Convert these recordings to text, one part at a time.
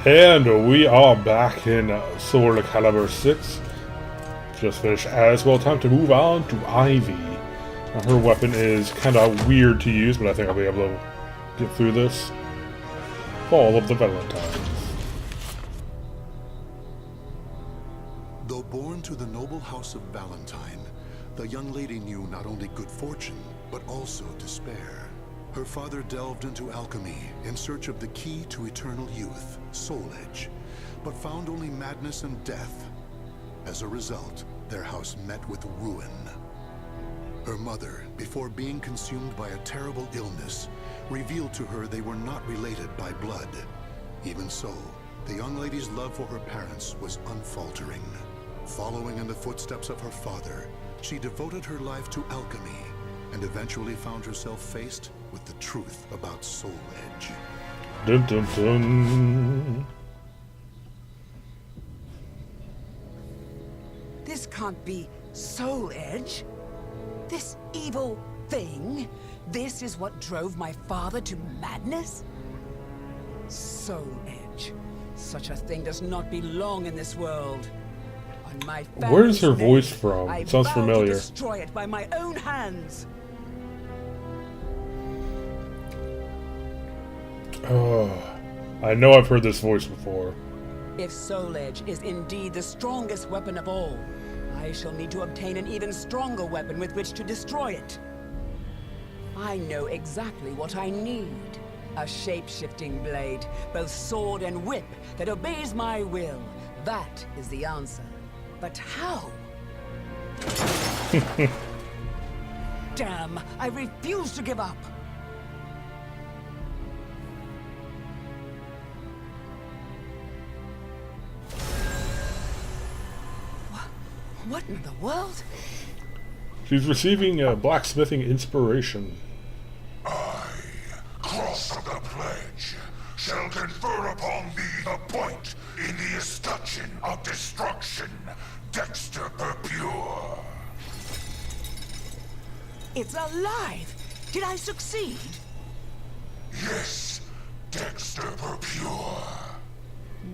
And we are back in Soul Calibur 6. Just finished as well. Time to move on to Ivy. Now, her weapon is kind of weird to use, but I think I'll be able to get through this. Fall of the Valentines. Though born to the noble house of Valentine, the young lady knew not only good fortune, but also despair. Her father delved into alchemy in search of the key to eternal youth, Soul Edge, but found only madness and death. As a result, their house met with ruin. Her mother, before being consumed by a terrible illness, revealed to her they were not related by blood. Even so, the young lady's love for her parents was unfaltering. Following in the footsteps of her father, she devoted her life to alchemy and eventually found herself faced with the truth about Soul Edge. Dun dun dun. This can't be Soul Edge. This evil thing. This is what drove my father to madness? Soul Edge. Such a thing does not belong in this world. On my Where's her name, voice from? I It sounds vow familiar. to destroy it by my own hands. Oh, I know I've heard this voice before. If Soul Edge is indeed the strongest weapon of all, I shall need to obtain an even stronger weapon with which to destroy it. I know exactly what I need. A shape-shifting blade, both sword and whip, that obeys my will. That is the answer. But how? Damn, I refuse to give up. What in the world? She's receiving blacksmithing inspiration. I, cross of the pledge, shall confer upon thee the point in the escutcheon of destruction, Dexter Purpure. It's alive! Did I succeed? Yes, Dexter Purpure.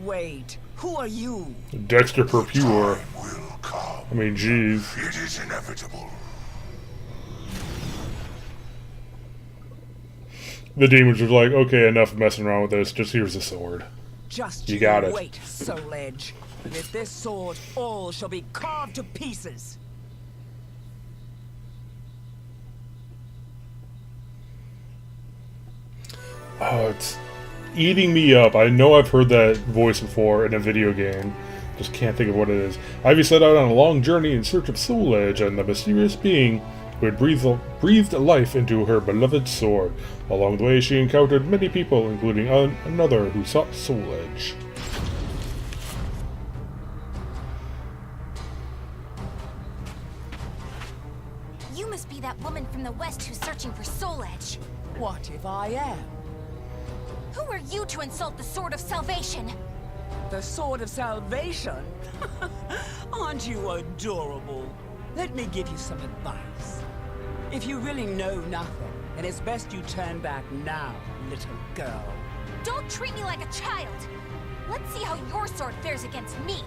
Wait, who are you? Dexter Purpure. Time will come. I mean, jeez. It is inevitable. The demons are like, okay, enough messing around with this. Just here's the sword. Just You got it. wait, Soul Edge. With this sword, all shall be carved to pieces. Oh, it's eating me up. I know I've heard that voice before in a video game. Just can't think of what it is. Ivy set out on a long journey in search of Soul Edge and the mysterious being who had breathed life into her beloved sword. Along the way, she encountered many people, including another who sought Soul Edge. You must be that woman from the West who's searching for Soul Edge. What if I am? Who are you to insult the Sword of Salvation? The Sword of Salvation? Aren't you adorable? Let me give you some advice. If you really know nothing, then it's best you turn back now, little girl. Don't treat me like a child. Let's see how your sword fares against me.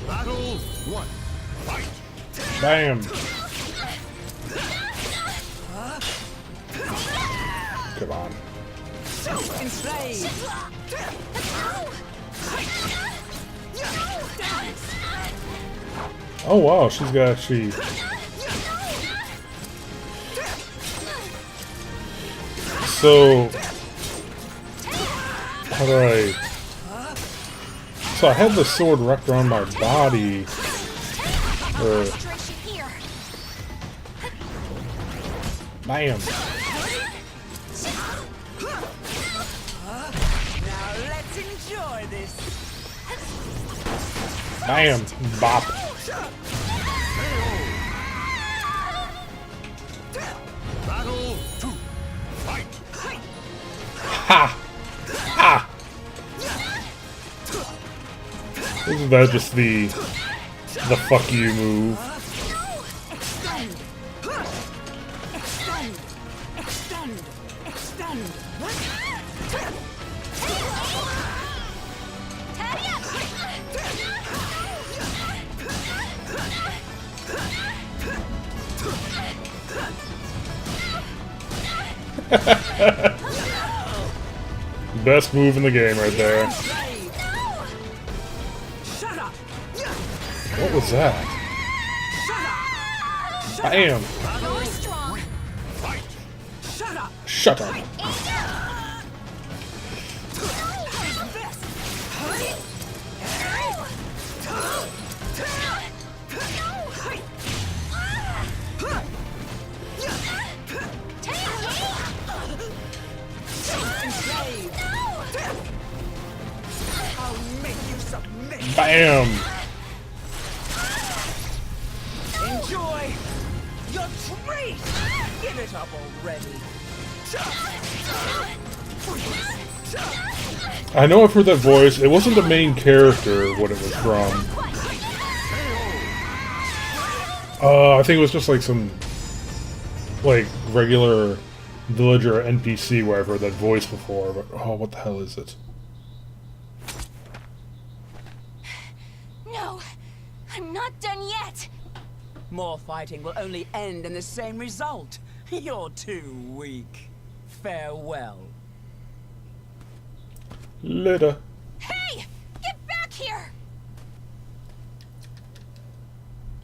Battle 1. Fight! Bam! Come on. Enslave! Oh wow, she's got actually... So... How do I... So I had the sword wrapped around my body. Demonstration here. Bam! Now let's enjoy this. Bam! Bop! Battle 2. Fight! Ha! Ha! Isn't that just the The fuck you move. Extend! Extend! Extend! Extend! Taddy up! Best move in the game right there. Shut up! What was that? Shut up! Bam! You're strong. Shut up! Shut up. I'll make you submit! Bam! Enjoy your treat! Give it up already! I know I've heard that voice. It wasn't the main character what it was from. I think it was just like some like regular villager NPC where I've heard that voice before, but oh, what the hell is it? No, I'm not done yet. More fighting will only end in the same result. You're too weak. Farewell. Later. Hey, get back here!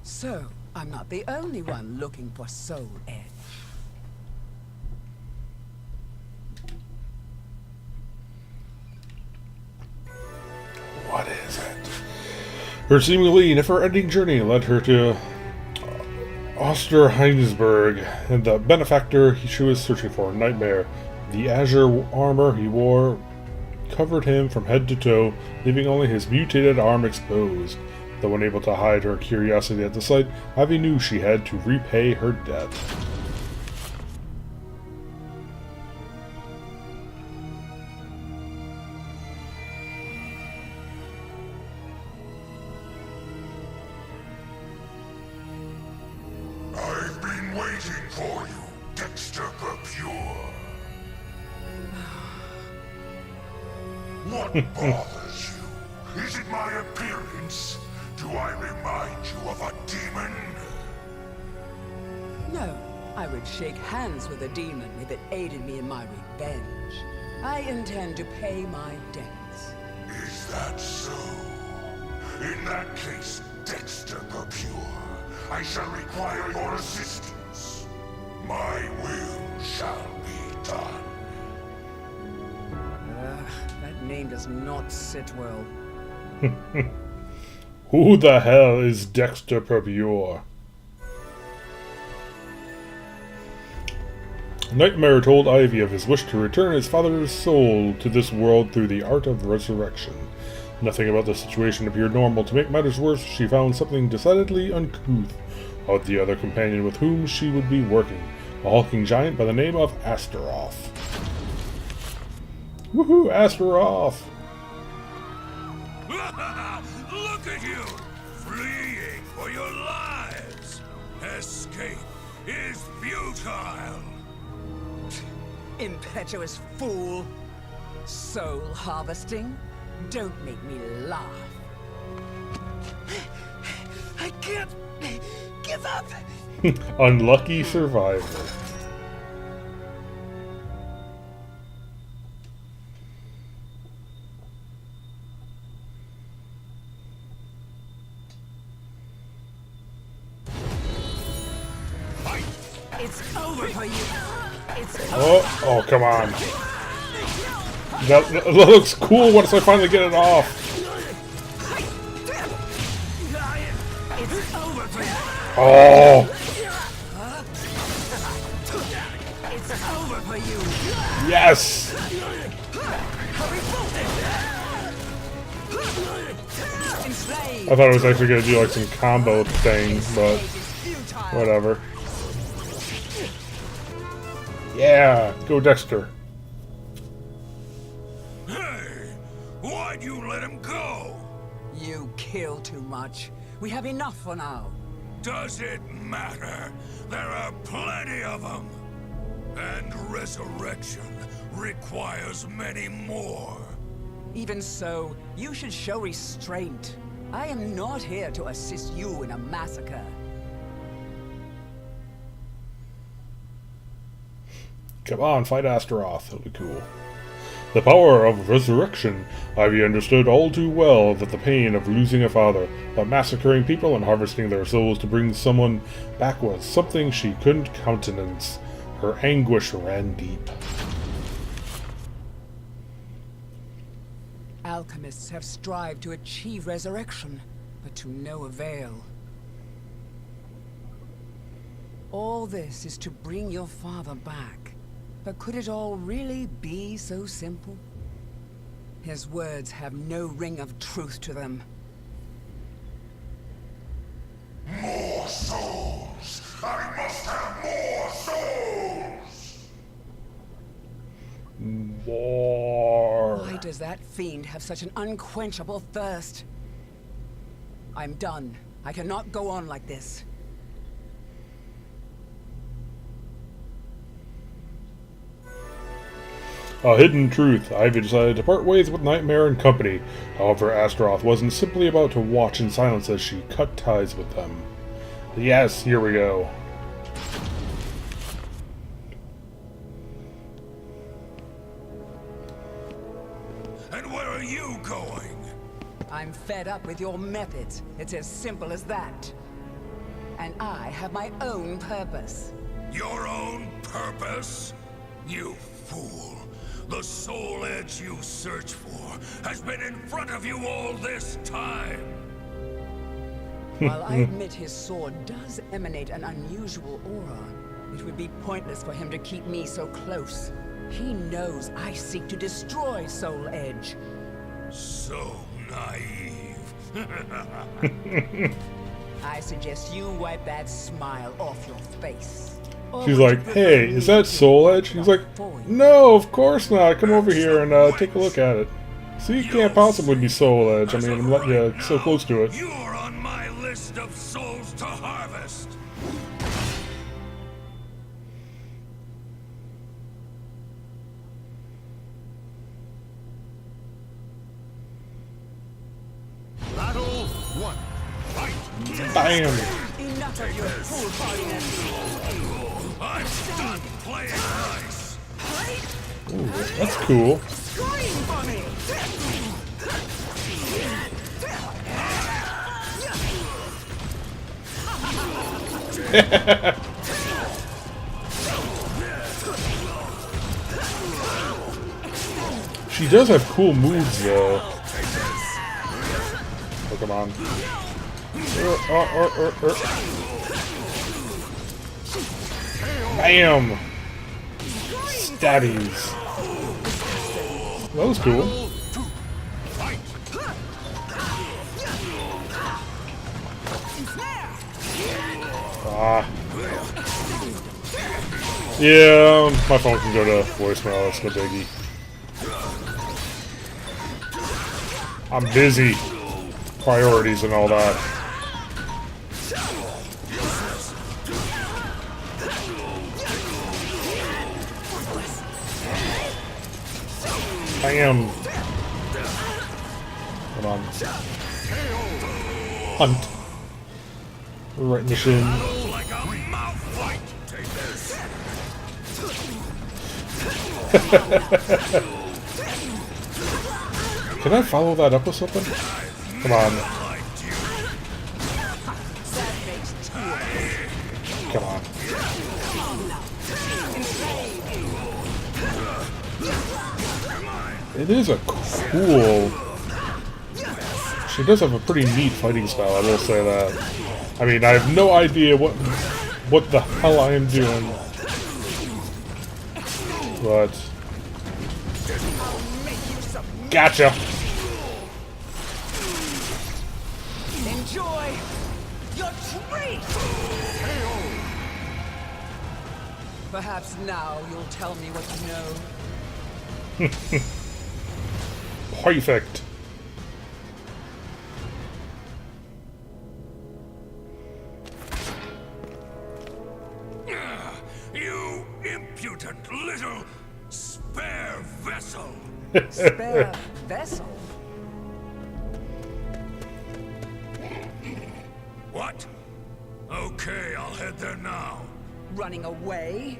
So, I'm not the only one looking for Soul Edge. What is it? Her seemingly never-ending journey led her to Osterheinsberg, and the benefactor she was searching for, Nightmare. The azure armor he wore covered him from head to toe, leaving only his mutated arm exposed. Though unable to hide her curiosity at the sight, Ivy knew she had to repay her debt. I've been waiting for you, Dexter Pure. What bothers you? Is it my appearance? Do I remind you of a demon? No, I would shake hands with a demon if it aided me in my revenge. I intend to pay my debts. Is that so? In that case, Dexter Pure, I shall require your assistance. My will shall be done. That name does not sit well. Who the hell is Dexter Pure? Nightmare told Ivy of his wish to return his father's soul to this world through the art of resurrection. Nothing about the situation appeared normal. To make matters worse, she found something decidedly uncouth about the other companion with whom she would be working, a hulking giant by the name of Astaroth. Woohoo, Astaroth! Look at you! Fleeing for your lives! Escape is futile! Impetuous fool! Soul harvesting? Don't make me laugh. I can't give up! Unlucky survivor. It's over for you! It's over! Oh, come on. That looks cool once I finally get it off. It's over for you! Oh, It's over for you! yes! Enslaved! I thought it was actually going to do like some combo thing, but Futile! whatever. Yeah, go Dexter. Hey! Why'd you let him go? You kill too much. We have enough for now. Does it matter? There are plenty of them. And resurrection requires many more. Even so, you should show restraint. I am not here to assist you in a massacre. Come on, fight Astaroth. That'll be cool. The power of resurrection. Ivy understood all too well that the pain of losing a father, but massacring people and harvesting their souls to bring someone back was something she couldn't countenance. Her anguish ran deep. Alchemists have strived to achieve resurrection, but to no avail. All this is to bring your father back. But could it all really be so simple? His words have no ring of truth to them. More souls! I must have more souls! More. Why does that fiend have such an unquenchable thirst? I'm done. I cannot go on like this. A hidden truth. Ivy decided to part ways with Nightmare and company. However, Astaroth wasn't simply about to watch in silence as she cut ties with them. Yes, here we go. And where are you going? I'm fed up with your methods. It's as simple as that. And I have my own purpose. Your own purpose? You fool. The soul edge you search for has been in front of you all this time. While I admit his sword does emanate an unusual aura, it would be pointless for him to keep me so close. He knows I seek to destroy Soul Edge. So naive. I suggest you wipe that smile off your face. Or She's would like, you prefer hey, me is that to Soul Edge? He's like, for you? no, of course not. Come over here and take a look at it. See, you can't possibly be Soul Edge. I mean, I'm letting you so close to it. You're on my list of souls to harvest. Battle 1. Fight! Bam! Enough of your foolhardiness. I'm done playing nice. Ooh, that's cool. Scream for me! She does have cool moves, though. Oh, come on. Bam! Stabbies. That was cool. Ah. Yeah, my phone can go to voicemail, it's no biggie. I'm busy. Priorities and all that. Bam! Hold on. Hunt. Right in the shin. Like a mouth fight. Take this. Can I follow that up with something? Come on. Come on. It is a cool... She does have a pretty neat fighting style, I will say that. I mean, I have no idea what the hell I am doing. But... Gotcha! Enjoy your treat! Perhaps now you'll tell me what you know. Perfect. little spare vessel. Spare vessel? What? Okay, I'll head there now. Running away?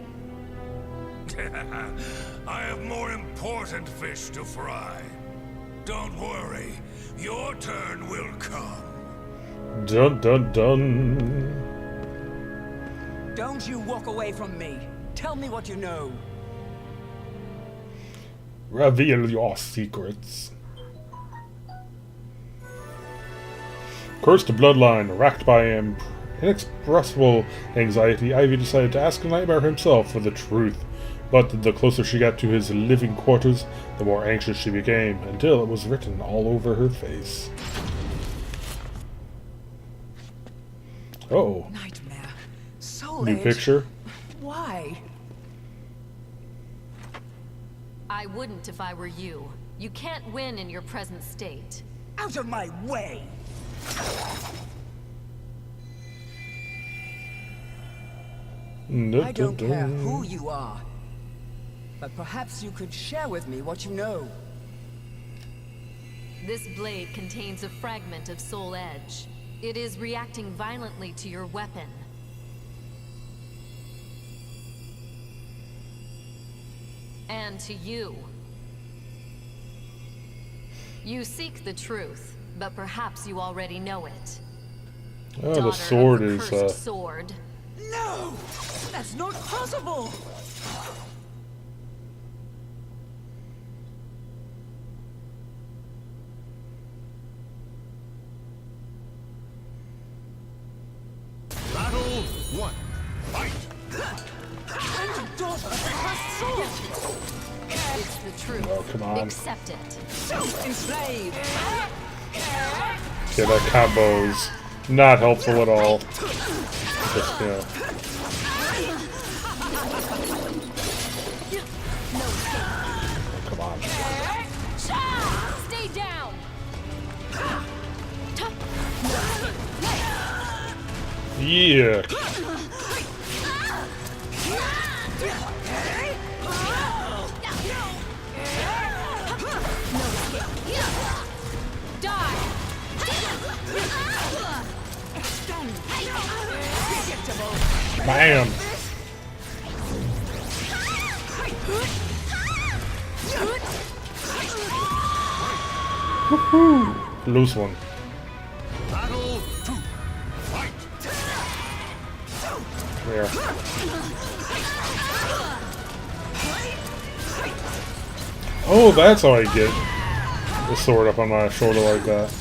I have more important fish to fry. Don't worry, your turn will come. Dun dun dun. Don't you walk away from me. Tell me what you know. Reveal your secrets. Cursed bloodline, racked by inexpressible anxiety, Ivy decided to ask the Nightmare himself for the truth. But the closer she got to his living quarters, the more anxious she became, until it was written all over her face. Oh. Nightmare. Soul New Edge. picture. Why? I wouldn't if I were you. You can't win in your present state. Out of my way! I don't care who you are. But perhaps you could share with me what you know. This blade contains a fragment of Soul Edge. It is reacting violently to your weapon. And to you. You seek the truth, but perhaps you already know it. Oh, Daughter the of sword the is, cursed sword. No! That's not possible! Battle 1. Fight! I'm the daughter of the cursed sword! It's the truth. Oh, come on. Accept it. Enslaved! Yeah, that combo's not helpful at all. Just, come on. Stay down. Yeah. Die. Bam. Woohoo. Loose one. Battle 2. Fight! There. Oh, that's how I get the sword up on my shoulder like that.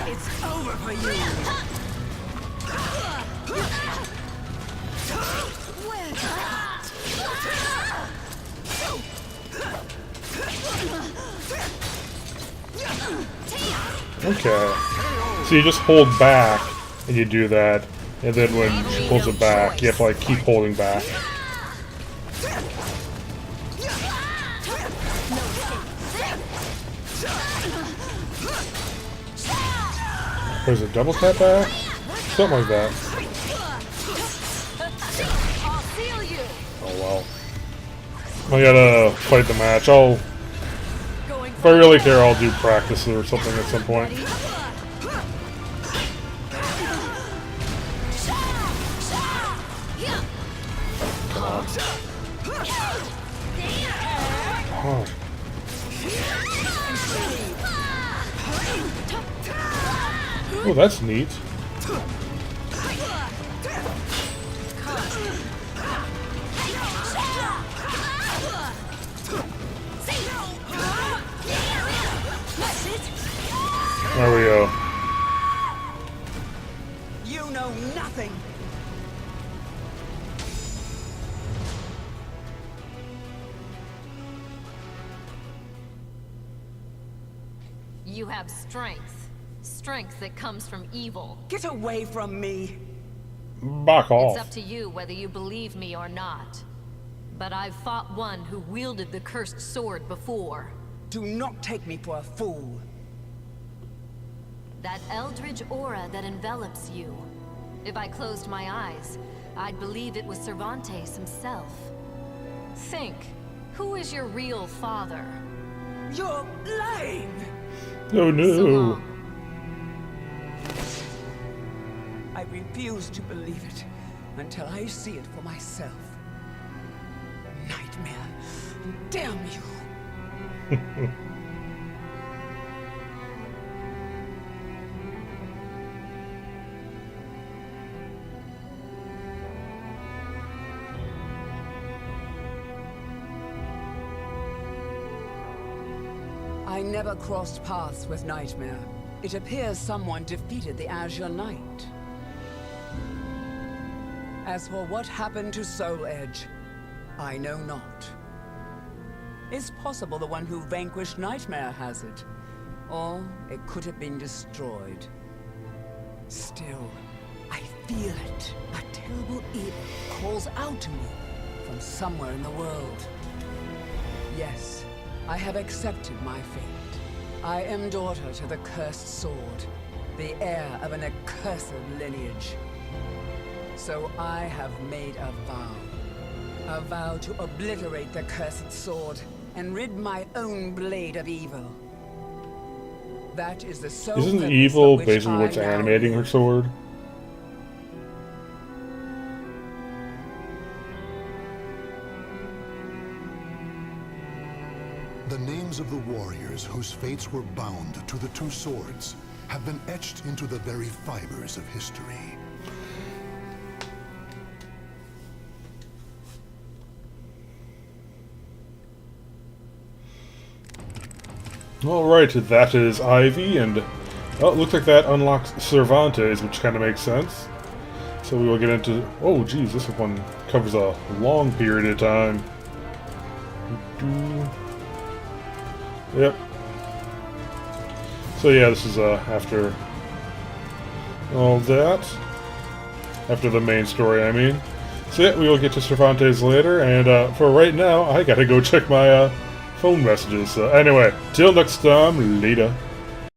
It's over for you! Okay. So you just hold back and you do that, and then when she pulls it back, you have to like keep holding back. Or is it double tap back? Something like that. I'll seal you. Oh well. I gotta fight the match. Going If I really care, I'll do practice or something at some point. Come on. Oh. Oh, that's neat. There we go. You know nothing! You have strength. Strength that comes from evil. Get away from me! Back It's up off. to you whether you believe me or not. But I've fought one who wielded the cursed sword before. Do not take me for a fool. That eldritch aura that envelops you. If I closed my eyes, I'd believe it was Cervantes himself. Think, who is your real father? You're lying! Oh no. So long. I refuse to believe it until I see it for myself. Nightmare, damn you! I never crossed paths with Nightmare. It appears someone defeated the Azure Knight. As for what happened to Soul Edge, I know not. It's possible the one who vanquished Nightmare has it, or it could have been destroyed. Still, I feel it. A terrible evil calls out to me from somewhere in the world. Yes, I have accepted my fate. I am daughter to the cursed sword, the heir of an accursed lineage. So I have made a vow to obliterate the cursed sword and rid my own blade of evil. That is the sole Isn't purpose evil of which basically I what's now animating her live. sword? The names of the warriors whose fates were bound to the two swords have been etched into the very fibers of history. Alright, that is Ivy, and well, it looks like that unlocks Cervantes, which kind of makes sense. So we will get into... Oh, geez, this one covers a long period of time. Yep. So yeah, this is after all that. After the main story, I mean. So yeah, we will get to Cervantes later, and for right now, I gotta go check my phone messages. So anyway, till next time, later.